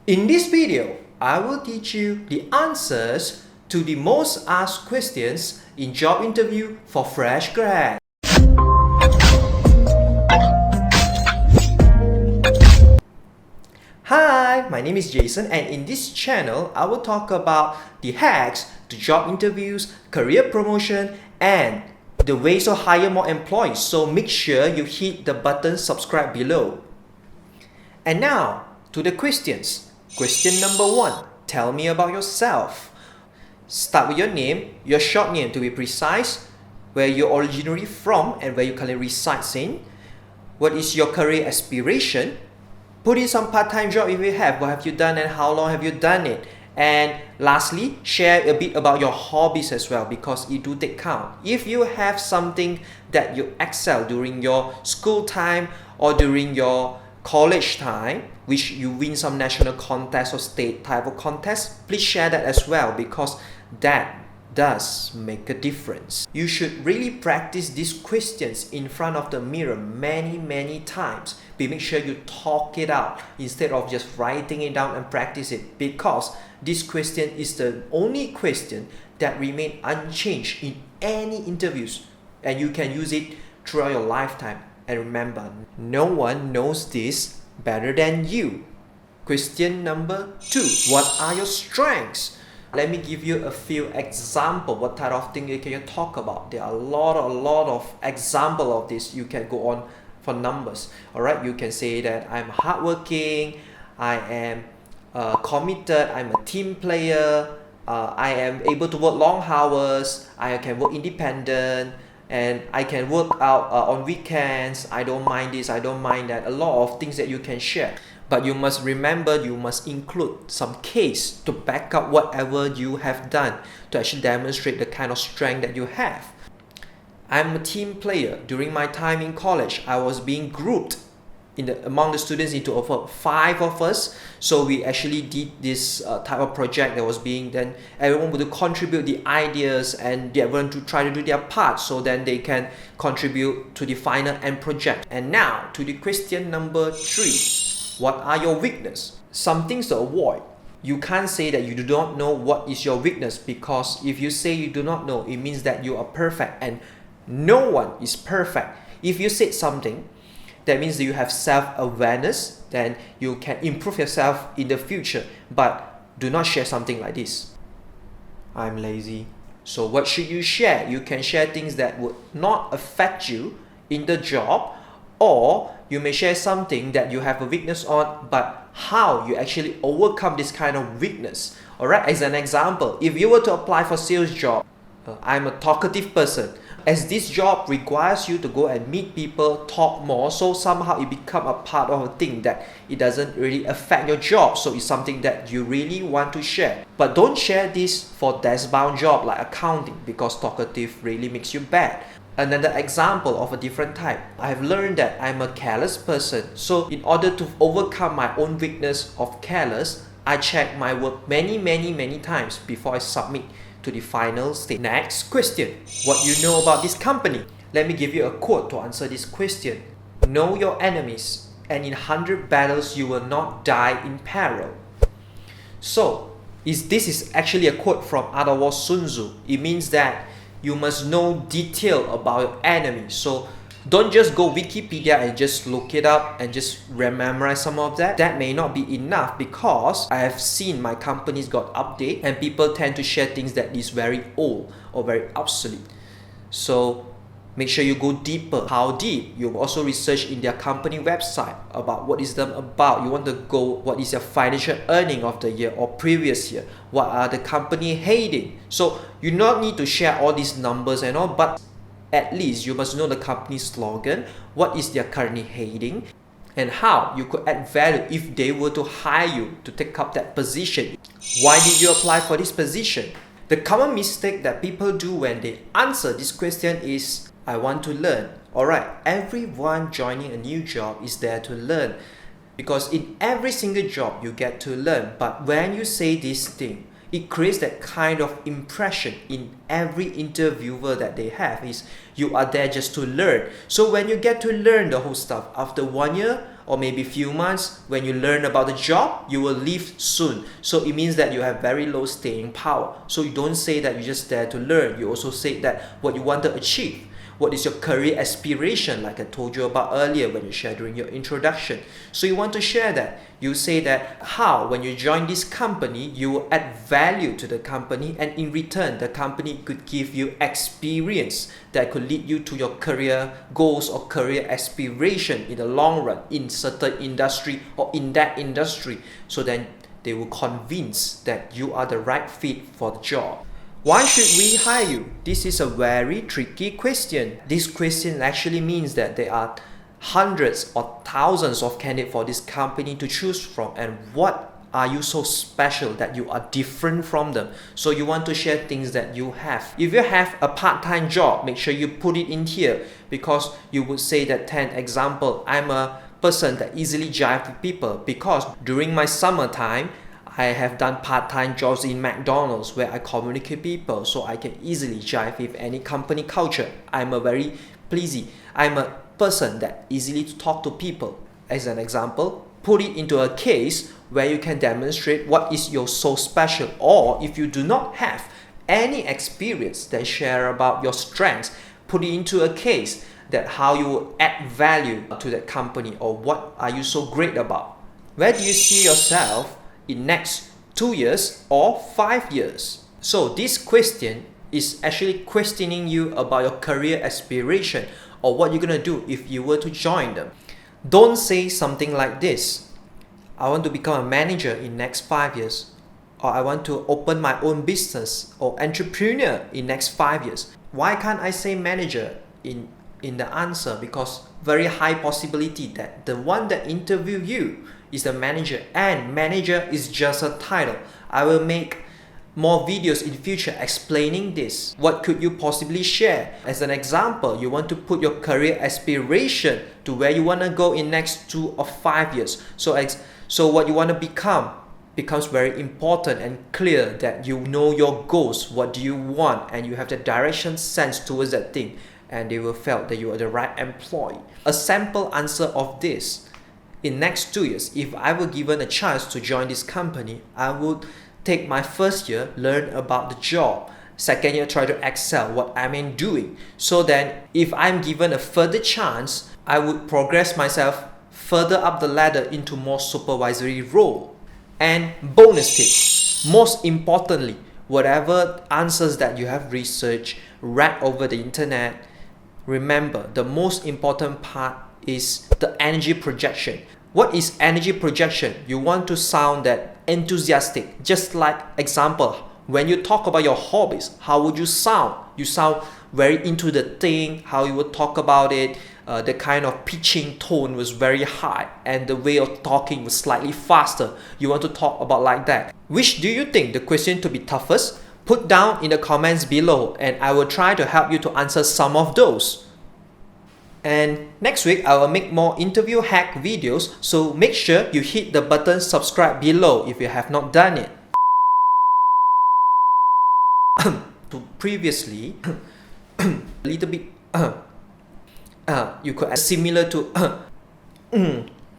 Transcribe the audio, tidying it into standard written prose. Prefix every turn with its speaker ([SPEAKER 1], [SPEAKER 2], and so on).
[SPEAKER 1] In this video, I will teach you the answers to the most asked questions in job interview for fresh grads. Hi, my name is Jason, and in this channel, I will talk about the hacks to job interviews, career promotion, and the ways to hire more employees. So make sure you hit the button subscribe below. And now to the questions. Question number 1. Tell me about yourself. Start with your name, your short name to be precise, where you're originally from and where you currently reside in. What is your career aspiration? Put in some part-time job if you have. What have you done and how long have you done it? And lastly, share a bit about your hobbies as well, because it do take count. If you have something that you excel during your school time or during your college time, which you win some national contest or state type of contest, please share that as well, because that does make a difference. You should really practice these questions in front of the mirror many times. But make sure you talk it out instead of just writing it down and practice it, because this question is the only question that remain unchanged in any interviews, and you can use it throughout your lifetime. And remember, no one knows this better than you. Question number 2. What are your strengths? Let me give you a few examples. What type of thing you can talk about? There are a lot of examples of this. You can go on for numbers. Alright, you can say that I'm hardworking, I am committed, I'm a team player, I am able to work long hours, I can work independent, and I can work out on weekends, I don't mind this, I don't mind that. A lot of things that you can share. But you must remember, you must include some case to back up whatever you have done to actually demonstrate the kind of strength that you have. I'm a team player. During my time in college, I was being grouped among the students into over 5 of us. So we actually did this type of project that was being then everyone would contribute the ideas and everyone to try to do their part, so then they can contribute to the final end project. And now to the question number 3. What are your weaknesses? Some things to avoid. You can't say that you do not know what is your weakness, because if you say you do not know, it means that you are perfect, and no one is perfect. If you said something, that means that you have self-awareness, then you can improve yourself in the future. But do not share something like this. I'm lazy. So what should you share? You can share things that would not affect you in the job, or you may share something that you have a weakness on, but how you actually overcome this kind of weakness. Alright, as an example, if you were to apply for sales job, I'm a talkative person. As this job requires you to go and meet people, talk more, so somehow it become a part of a thing that it doesn't really affect your job. So it's something that you really want to share. But don't share this for desk-bound job like accounting, because talkative really makes you bad. Another example of a different type. I've learned that I'm a careless person. So in order to overcome my own weakness of careless, I check my work many times before I submit to the final stage. Next question. What you know about this company? Let me give you a quote to answer this question. Know your enemies, and in 100 battles you will not die in peril. So this is actually a quote from Other War Sun Tzu. It means that you must know detail about your enemy. So don't just go Wikipedia and just look it up and just memorize some of that. That may not be enough, because I have seen my companies got update and people tend to share things that is very old or very obsolete. So make sure you go deeper. How deep? You also research in their company website about what is them about. You want to go, what is your financial earning of the year or previous year? What are the company heading? So you not need to share all these numbers and all, but at least you must know the company's slogan, what is their currently heading, and how you could add value if they were to hire you to take up that position. Why did you apply for this position? The common mistake that people do when they answer this question is, I want to learn. Alright, everyone joining a new job is there to learn, because in every single job you get to learn. But when you say this thing, it creates that kind of impression in every interviewer that they have, is you are there just to learn. So when you get to learn the whole stuff, after 1 year, or maybe few months. When you learn about the job, you will leave soon. So it means that you have very low staying power. So you don't say that you're just there to learn. You also say that what you want to achieve. What is your career aspiration, like I told you about earlier when you shared during your introduction. So you want to share that. You say that how, when you join this company, you will add value to the company, and in return, the company could give you experience that could lead you to your career goals or career aspiration in the long run in certain industry or in that industry. So then they will convince that you are the right fit for the job. Why should we hire you? This is a very tricky question. This question actually means that there are hundreds or thousands of candidates for this company to choose from, and what are you so special that you are different from them? So you want to share things that you have. If you have a part-time job, make sure you put it in here, because you would say that 10 example, I'm a person that easily jive with people because during my summertime, I have done part-time jobs in McDonald's where I communicate people, so I can easily jive with any company culture. I'm a person that easily to talk to people. As an example, put it into a case where you can demonstrate what is your so special, or if you do not have any experience, then share about your strengths. Put it into a case that how you will add value to that company, or what are you so great about. Where do you see yourself in next 2 years or 5 years? So this question is actually questioning you about your career aspiration, or what you're gonna do if you were to join them. Don't say something like this: I want to become a manager in next 5 years, or I want to open my own business or entrepreneur in next 5 years. Why can't I say manager in the answer? Because very high possibility that the one that interview you is the manager, and manager is just a title. I will make more videos in future explaining this. What could you possibly share? As an example, you want to put your career aspiration to where you want to go in next 2 or 5 years. So what you want to become becomes very important and clear, that you know your goals, what do you want, and you have the direction sense towards that thing, and they will feel that you are the right employee. A sample answer of this: in next 2 years, if I were given a chance to join this company, I would take my first year, learn about the job. Second year, try to excel what I'm doing. So then, if I'm given a further chance, I would progress myself further up the ladder into more supervisory role. And bonus tip, most importantly, whatever answers that you have researched, read over the internet, remember the most important part is the energy projection. What is energy projection? You want to sound that enthusiastic. Just like example, when you talk about your hobbies, how would you sound? You sound very into the thing, how you would talk about it. The kind of pitching tone was very high, and the way of talking was slightly faster. You want to talk about like that. Which do you think the question to be toughest? Put down in the comments below, and I will try to help you to answer some of those. And next week, I will make more interview hack videos, so make sure you hit the button subscribe below if you have not done it. To previously, a little bit, you could add similar to